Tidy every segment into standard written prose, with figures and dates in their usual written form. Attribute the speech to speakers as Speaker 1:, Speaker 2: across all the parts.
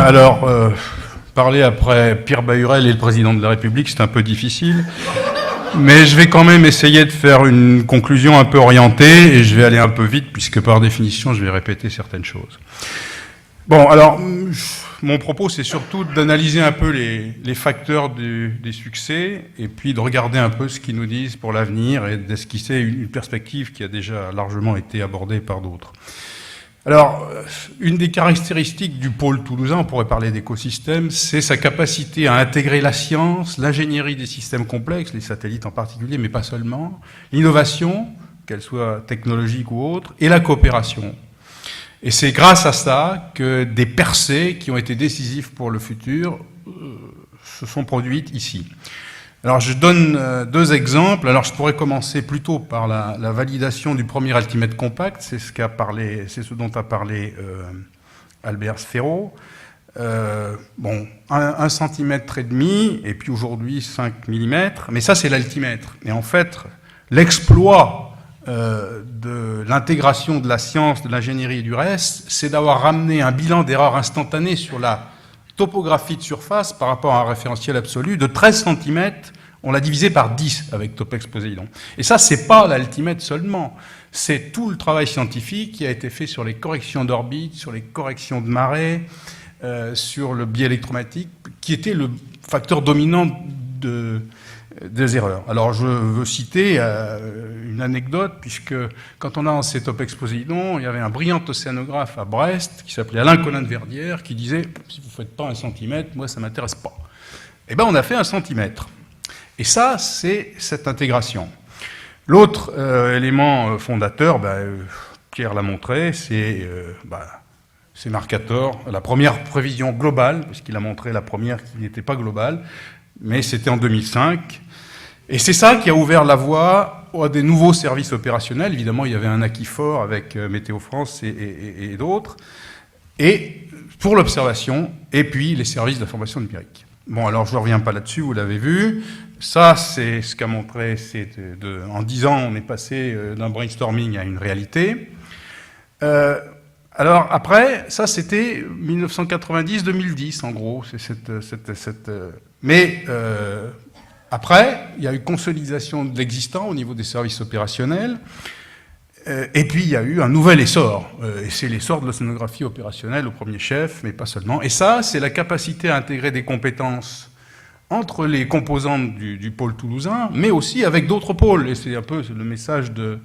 Speaker 1: alors, parler après Pierre Bahurel et le président de la République, c'est un peu difficile. Mais je vais quand même essayer de faire une conclusion un peu orientée, et je vais aller un peu vite, puisque par définition, je vais répéter certaines choses. Bon, alors, mon propos, c'est surtout d'analyser un peu les facteurs des succès, et puis de regarder un peu ce qu'ils nous disent pour l'avenir, et d'esquisser une perspective qui a déjà largement été abordée par d'autres. Alors, une des caractéristiques du pôle toulousain, on pourrait parler d'écosystème, c'est sa capacité à intégrer la science, l'ingénierie des systèmes complexes, les satellites en particulier, mais pas seulement, l'innovation, qu'elle soit technologique ou autre, et la coopération. Et c'est grâce à ça que des percées qui ont été décisives pour le futur se sont produites ici. Alors je donne deux exemples. Alors je pourrais commencer plutôt par la validation du premier Ultimate Compact, c'est ce dont a parlé Albert Sfero. Bon, 1,5 cm et puis aujourd'hui 5 mm, mais ça c'est l'altimètre. Et en fait, l'exploit de l'intégration de la science, de l'ingénierie et du reste, c'est d'avoir ramené un bilan d'erreur instantanée sur la topographie de surface par rapport à un référentiel absolu de 13 cm, on l'a divisé par 10 avec Topex Poséidon. Et ça, c'est pas l'altimètre seulement, c'est tout le travail scientifique qui a été fait sur les corrections d'orbite, sur les corrections de marée, sur le biais électromagnétique, qui était le facteur dominant des erreurs. Alors je veux citer une anecdote, puisque quand on a lancé Topex Poséidon, il y avait un brillant océanographe à Brest qui s'appelait Alain Collin de Verdière, qui disait « si vous ne faites pas 1 cm, moi ça ne m'intéresse pas ». Eh bien on a fait 1 cm. Et ça, c'est cette intégration. L'autre élément fondateur, Pierre l'a montré, c'est Mercator, la première prévision globale, puisqu'il a montré la première qui n'était pas globale, mais c'était en 2005. Et c'est ça qui a ouvert la voie à des nouveaux services opérationnels. Évidemment, il y avait un acquis fort avec Météo France et d'autres, et pour l'observation, et puis les services d'information numérique. Bon, alors je ne reviens pas là-dessus, vous l'avez vu. Ça, c'est ce qu'a montré, en 10 ans, on est passé d'un brainstorming à une réalité. Alors après, ça c'était 1990-2010 en gros. Mais après, il y a eu consolidation de l'existant au niveau des services opérationnels. Et puis il y a eu un nouvel essor. Et c'est l'essor de l'océanographie opérationnelle au premier chef, mais pas seulement. Et ça, c'est la capacité à intégrer des compétences entre les composantes du pôle toulousain, mais aussi avec d'autres pôles. Et c'est un peu le message de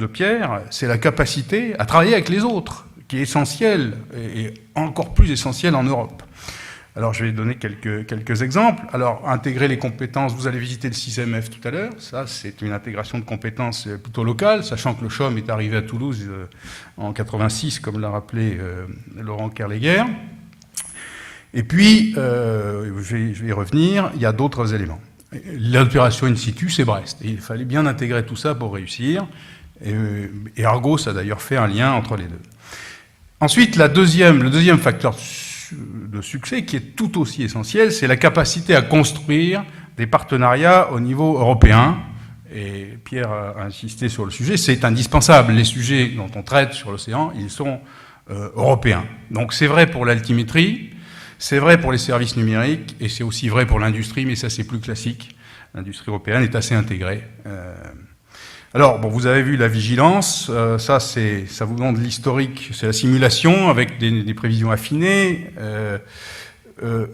Speaker 1: Pierre, c'est la capacité à travailler avec les autres, qui est essentielle, et encore plus essentielle en Europe. Alors je vais donner quelques exemples. Alors intégrer les compétences, vous allez visiter le 6MF tout à l'heure, ça c'est une intégration de compétences plutôt locale, sachant que le CHOM est arrivé à Toulouse en 86, comme l'a rappelé Laurent Kerléguer. Et puis, je vais y revenir, il y a d'autres éléments. L'opération in situ, c'est Brest. Et il fallait bien intégrer tout ça pour réussir. Et Argos a d'ailleurs fait un lien entre les deux. Ensuite, le deuxième facteur de succès, qui est tout aussi essentiel, c'est la capacité à construire des partenariats au niveau européen. Et Pierre a insisté sur le sujet, c'est indispensable. Les sujets dont on traite sur l'océan, ils sont européens. Donc c'est vrai pour l'altimétrie, c'est vrai pour les services numériques, et c'est aussi vrai pour l'industrie, mais ça c'est plus classique. L'industrie européenne est assez intégrée. Alors, bon, vous avez vu la vigilance, ça vous donne de l'historique, c'est la simulation avec des prévisions affinées.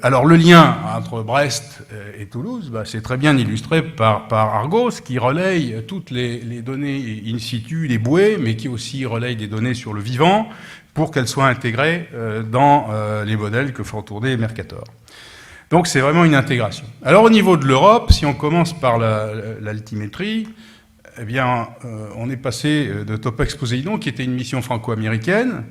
Speaker 1: Alors le lien entre Brest et Toulouse, c'est très bien illustré par Argos, qui relaye toutes les données in situ, les bouées, mais qui aussi relaye des données sur le vivant, pour qu'elles soient intégrées dans les modèles que font tourner Mercator. Donc c'est vraiment une intégration. Alors au niveau de l'Europe, si on commence par l'altimétrie, eh bien, on est passé de Topex Poséidon, qui était une mission franco-américaine,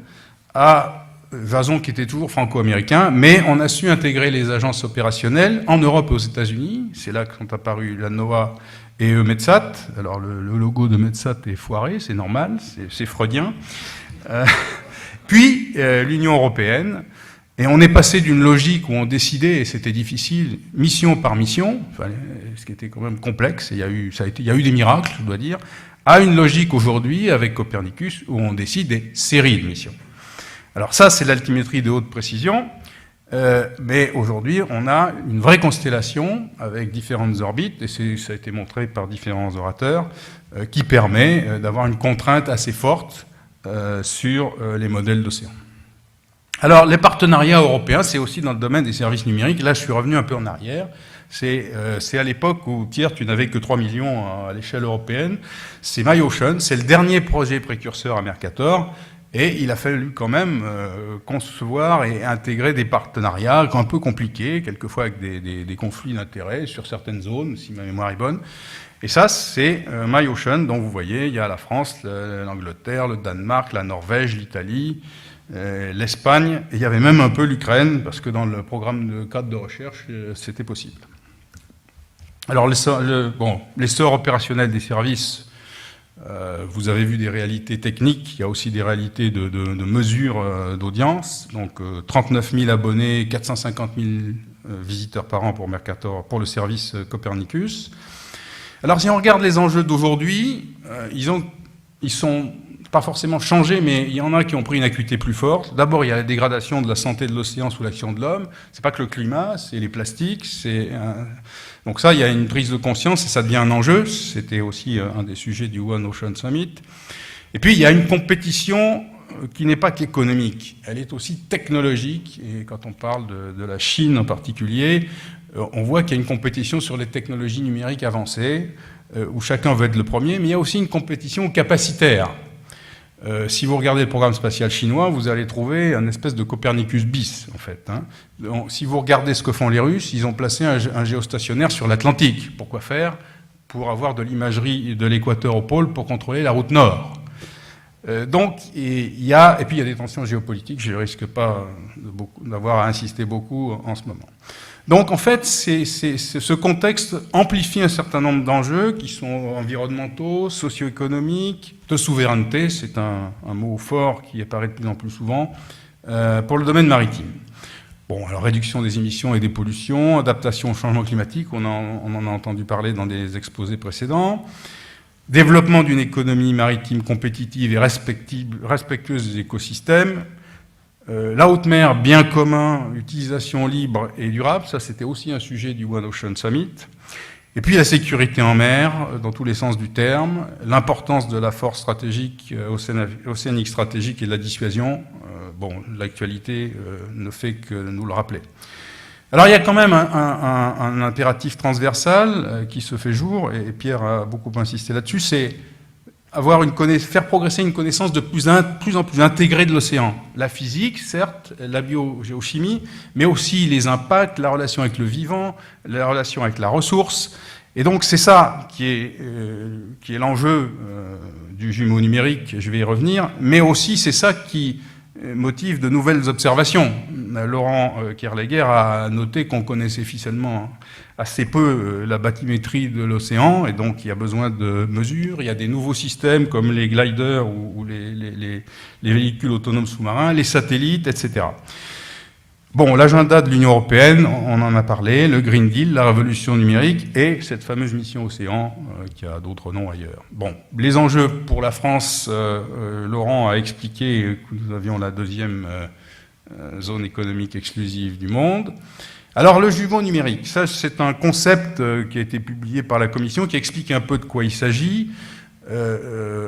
Speaker 1: à Jason, qui était toujours franco-américain, mais on a su intégrer les agences opérationnelles en Europe et aux États-Unis. C'est là que sont apparus la NOAA et EUMETSAT. Alors, le logo de METSAT est foiré, c'est normal, c'est freudien. Puis, l'Union européenne. Et on est passé d'une logique où on décidait, et c'était difficile, mission par mission, ce qui était quand même complexe, et il y a eu des miracles, je dois dire, à une logique aujourd'hui, avec Copernicus, où on décide des séries de missions. Alors ça, c'est l'altimétrie de haute précision, mais aujourd'hui, on a une vraie constellation avec différentes orbites, et ça a été montré par différents orateurs, qui permet d'avoir une contrainte assez forte sur les modèles d'océan. Alors, les partenariats européens, c'est aussi dans le domaine des services numériques. Là, je suis revenu un peu en arrière. C'est à l'époque où, Pierre, tu n'avais que 3 millions à l'échelle européenne. C'est MyOcean, c'est le dernier projet précurseur à Mercator. Et il a fallu quand même concevoir et intégrer des partenariats un peu compliqués, quelquefois avec des conflits d'intérêts sur certaines zones, si ma mémoire est bonne. Et ça, c'est MyOcean, dont vous voyez, il y a la France, l'Angleterre, le Danemark, la Norvège, l'Italie, l'Espagne, et il y avait même un peu l'Ukraine, parce que dans le programme de cadre de recherche, c'était possible. Alors, l'essor opérationnel des services, vous avez vu des réalités techniques, il y a aussi des réalités de mesure d'audience, donc 39 000 abonnés, 450 000 visiteurs par an pour Mercator, pour le service Copernicus. Alors, si on regarde les enjeux d'aujourd'hui, ils sont pas forcément changés, mais il y en a qui ont pris une acuité plus forte. D'abord, il y a la dégradation de la santé de l'océan sous l'action de l'homme. C'est pas que le climat, c'est les plastiques. Donc ça, il y a une prise de conscience et ça devient un enjeu. C'était aussi un des sujets du One Ocean Summit. Et puis, il y a une compétition qui n'est pas qu'économique. Elle est aussi technologique. Et quand on parle de la Chine en particulier, on voit qu'il y a une compétition sur les technologies numériques avancées, où chacun veut être le premier, mais il y a aussi une compétition capacitaire. Si vous regardez le programme spatial chinois, vous allez trouver un espèce de Copernicus bis, en fait. Si vous regardez ce que font les Russes, ils ont placé un géostationnaire sur l'Atlantique. Pourquoi faire? Pour avoir de l'imagerie de l'équateur au pôle pour contrôler la route nord. Et puis il y a des tensions géopolitiques, je ne risque pas d'avoir à insister beaucoup en ce moment. Donc en fait, ce contexte amplifie un certain nombre d'enjeux qui sont environnementaux, socio-économiques, de souveraineté, c'est un mot fort qui apparaît de plus en plus souvent, pour le domaine maritime. Bon, alors réduction des émissions et des pollutions, adaptation au changement climatique, on en a entendu parler dans des exposés précédents, développement d'une économie maritime compétitive et respectueuse des écosystèmes, la haute mer, bien commun, utilisation libre et durable, ça c'était aussi un sujet du One Ocean Summit. Et puis la sécurité en mer, dans tous les sens du terme, l'importance de la force stratégique, océanique stratégique et de la dissuasion. L'actualité ne fait que nous le rappeler. Alors il y a quand même un impératif transversal qui se fait jour, et Pierre a beaucoup insisté là-dessus, c'est faire progresser une connaissance de plus en plus intégrée de l'océan. La physique, certes, la biogéochimie, mais aussi les impacts, la relation avec le vivant, la relation avec la ressource. Et donc c'est ça qui est l'enjeu du jumeau numérique, je vais y revenir, mais aussi c'est ça qui motive de nouvelles observations. Laurent Kerleguer a noté qu'on connaissait officiellement assez peu la bathymétrie de l'océan, et donc il y a besoin de mesures. Il y a des nouveaux systèmes comme les gliders ou les véhicules autonomes sous-marins, les satellites, etc. Bon, l'agenda de l'Union européenne, on en a parlé, le Green Deal, la révolution numérique et cette fameuse mission Océan qui a d'autres noms ailleurs. Bon, les enjeux pour la France, Laurent a expliqué que nous avions la deuxième zone économique exclusive du monde. Alors le jumeau numérique, ça c'est un concept qui a été publié par la Commission qui explique un peu de quoi il s'agit.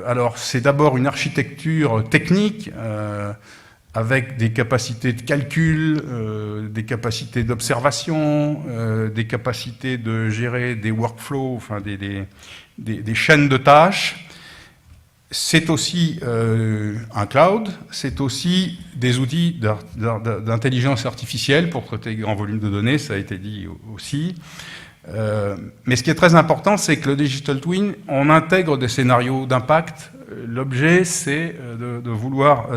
Speaker 1: Alors c'est d'abord une architecture technique avec des capacités de calcul, des capacités d'observation, des capacités de gérer des workflows, enfin des chaînes de tâches. C'est aussi un cloud, c'est aussi des outils d'intelligence artificielle pour traiter de grands volumes de données, ça a été dit aussi. Mais ce qui est très important, c'est que le Digital Twin, on intègre des scénarios d'impact. L'objet, c'est de vouloir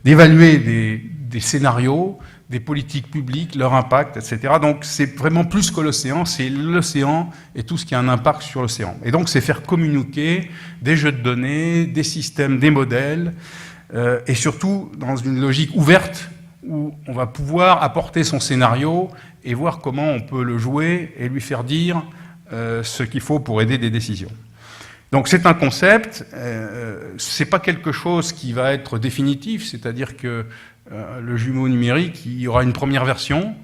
Speaker 1: d'évaluer des scénarios, des politiques publiques, leur impact, etc. Donc c'est vraiment plus que l'océan, c'est l'océan et tout ce qui a un impact sur l'océan. Et donc c'est faire communiquer des jeux de données, des systèmes, des modèles, et surtout dans une logique ouverte où on va pouvoir apporter son scénario et voir comment on peut le jouer et lui faire dire ce qu'il faut pour aider des décisions. Donc c'est un concept, c'est pas quelque chose qui va être définitif, c'est-à-dire que le jumeau numérique, il y aura une première version,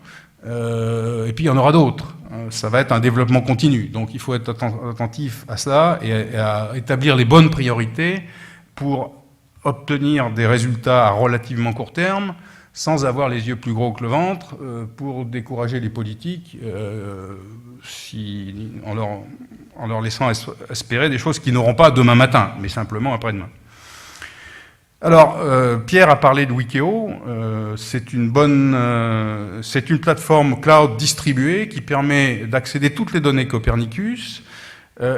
Speaker 1: et puis il y en aura d'autres. Ça va être un développement continu. Donc il faut être attentif à cela et à établir les bonnes priorités pour obtenir des résultats à relativement court terme, sans avoir les yeux plus gros que le ventre, pour décourager les politiques en leur laissant espérer des choses qu'ils n'auront pas demain matin, mais simplement après-demain. Alors, Pierre a parlé de Wikeo. C'est une plateforme cloud distribuée qui permet d'accéder à toutes les données Copernicus.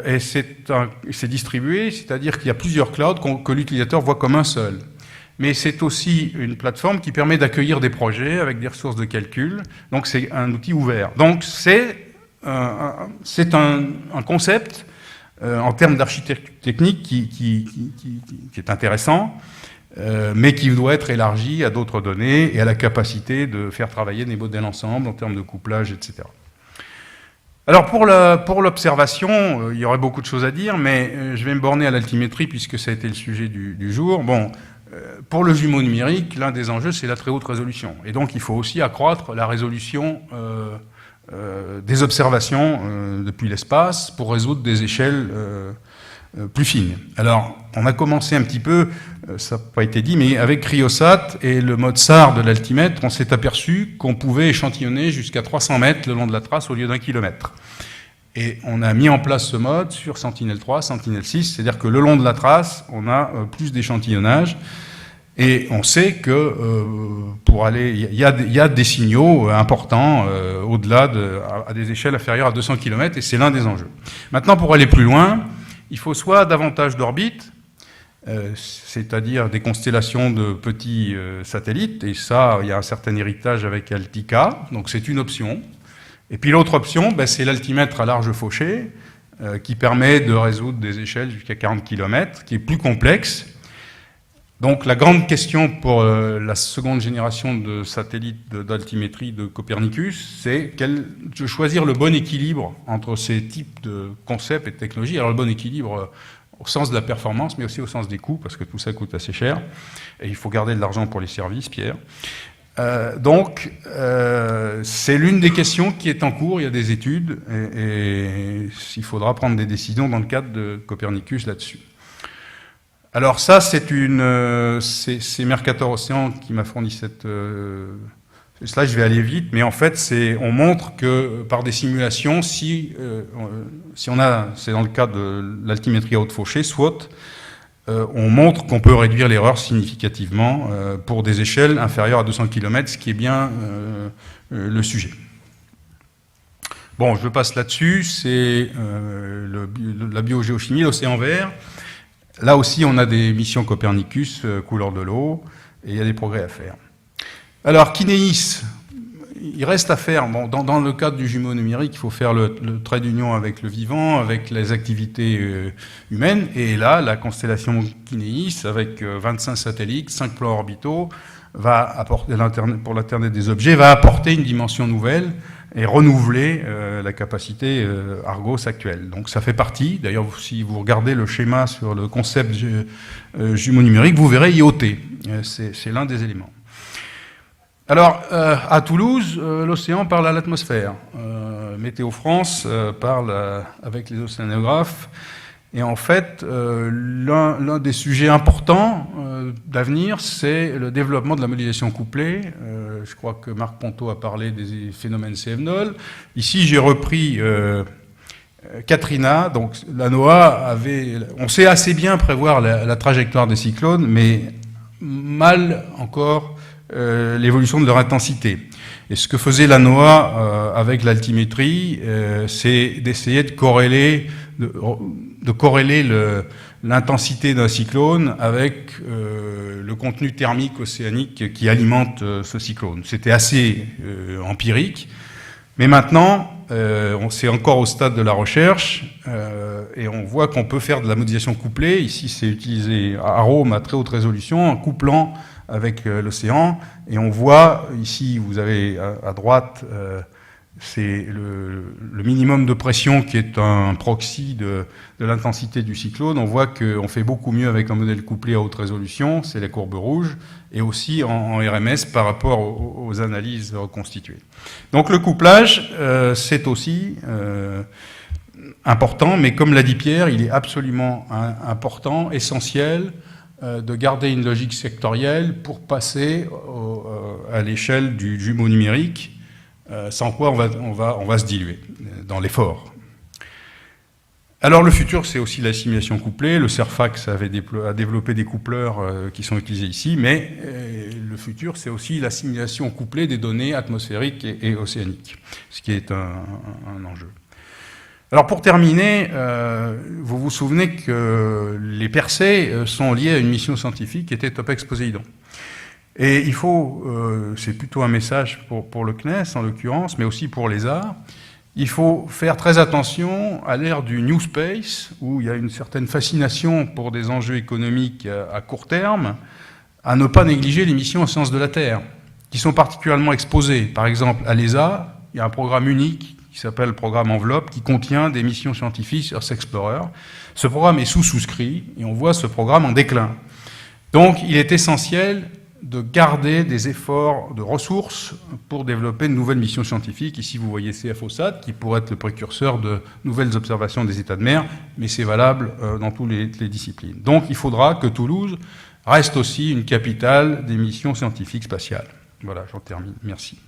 Speaker 1: Et c'est distribué, c'est-à-dire qu'il y a plusieurs clouds que l'utilisateur voit comme un seul. Mais c'est aussi une plateforme qui permet d'accueillir des projets avec des ressources de calcul. Donc c'est un outil ouvert. Donc c'est un concept en termes d'architecture technique qui est intéressant, mais qui doit être élargi à d'autres données et à la capacité de faire travailler des modèles ensemble en termes de couplage, etc. Alors pour l'observation, il y aurait beaucoup de choses à dire, mais je vais me borner à l'altimétrie puisque ça a été le sujet du jour. Bon, pour le jumeau numérique, l'un des enjeux, c'est la très haute résolution. Et donc il faut aussi accroître la résolution des observations depuis l'espace pour résoudre des échelles plus fines. Alors, on a commencé un petit peu, ça n'a pas été dit, mais avec Cryosat et le mode SAR de l'altimètre, on s'est aperçu qu'on pouvait échantillonner jusqu'à 300 mètres le long de la trace au lieu d'1 kilomètre. Et on a mis en place ce mode sur Sentinel-3, Sentinel-6, c'est-à-dire que le long de la trace, on a plus d'échantillonnage. Et on sait que pour aller, il y a des signaux importants au-delà à des échelles inférieures à 200 km, et c'est l'un des enjeux. Maintenant, pour aller plus loin, il faut soit davantage d'orbites, c'est-à-dire des constellations de petits satellites, et ça, il y a un certain héritage avec Altica, donc c'est une option. Et puis l'autre option, c'est l'altimètre à large fauché, qui permet de résoudre des échelles jusqu'à 40 km, qui est plus complexe. Donc la grande question pour la seconde génération de satellites d'altimétrie de Copernicus, c'est de choisir le bon équilibre entre ces types de concepts et de technologies. Alors le bon équilibre au sens de la performance, mais aussi au sens des coûts, parce que tout ça coûte assez cher. Et il faut garder de l'argent pour les services, Pierre. Donc c'est l'une des questions qui est en cours, il y a des études, et il faudra prendre des décisions dans le cadre de Copernicus là-dessus. Alors ça, c'est Mercator Océan qui m'a fourni cette slide, je vais aller vite, mais en fait, on montre que par des simulations, si on a, c'est dans le cas de l'altimétrie à haute fauchée, SWOT, on montre qu'on peut réduire l'erreur significativement pour des échelles inférieures à 200 km, ce qui est bien le sujet. Bon, je passe là-dessus, c'est la biogéochimie, l'océan vert. Là aussi, on a des missions Copernicus, couleur de l'eau, et il y a des progrès à faire. Alors, Kinéis, il reste à faire. Bon, dans le cadre du jumeau numérique, il faut faire le trait d'union avec le vivant, avec les activités humaines. Et là, la constellation Kinéis, avec 25 satellites, 5 plans orbitaux, va apporter pour l'Internet des objets, va apporter une dimension nouvelle et renouveler la capacité Argos actuelle. Donc ça fait partie, d'ailleurs si vous regardez le schéma sur le concept jumeau numérique, vous verrez IoT, c'est l'un des éléments. Alors à Toulouse, l'océan parle à l'atmosphère, Météo France parle avec les océanographes, et en fait l'un des sujets importants d'avenir, c'est le développement de la modélisation couplée. Je crois que Marc Ponto a parlé des phénomènes CFNOL. Ici, j'ai repris Katrina. Donc, la NOAA on sait assez bien prévoir la trajectoire des cyclones, mais mal encore l'évolution de leur intensité. Et ce que faisait la NOAA avec l'altimétrie, c'est d'essayer de corréler l'intensité d'un cyclone avec le contenu thermique océanique qui alimente ce cyclone. C'était assez empirique, mais maintenant, c'est encore au stade de la recherche, et on voit qu'on peut faire de la modélisation couplée. Ici, c'est utilisé à Rome à très haute résolution, en couplant avec l'océan, et on voit, ici, vous avez à droite c'est le minimum de pression qui est un proxy de l'intensité du cyclone. On voit qu'on fait beaucoup mieux avec un modèle couplé à haute résolution, c'est les courbes rouges, et aussi en RMS par rapport aux analyses reconstituées. Donc le couplage, c'est aussi important, mais comme l'a dit Pierre, il est absolument important, essentiel, de garder une logique sectorielle pour passer à l'échelle du jumeau numérique, sans quoi on va se diluer dans l'effort. Alors le futur, c'est aussi l'assimilation couplée. Le CERFAX a développé des coupleurs qui sont utilisés ici, mais le futur, c'est aussi l'assimilation couplée des données atmosphériques et océaniques, ce qui est un enjeu. Alors pour terminer, vous vous souvenez que les percées sont liées à une mission scientifique qui était TOPEX Poséidon. Et il faut, c'est plutôt un message pour le CNES en l'occurrence, mais aussi pour l'ESA, il faut faire très attention à l'ère du New Space, où il y a une certaine fascination pour des enjeux économiques à court terme, à ne pas négliger les missions en sciences de la Terre, qui sont particulièrement exposées. Par exemple, à l'ESA, il y a un programme unique qui s'appelle le programme Enveloppe, qui contient des missions scientifiques sur Earth Explorer. Ce programme est sous-souscrit, et on voit ce programme en déclin. Donc, il est essentiel de garder des efforts de ressources pour développer de nouvelles missions scientifiques. Ici, vous voyez CFOSAT, qui pourrait être le précurseur de nouvelles observations des états de mer, mais c'est valable dans toutes les disciplines. Donc, il faudra que Toulouse reste aussi une capitale des missions scientifiques spatiales. Voilà, j'en termine. Merci.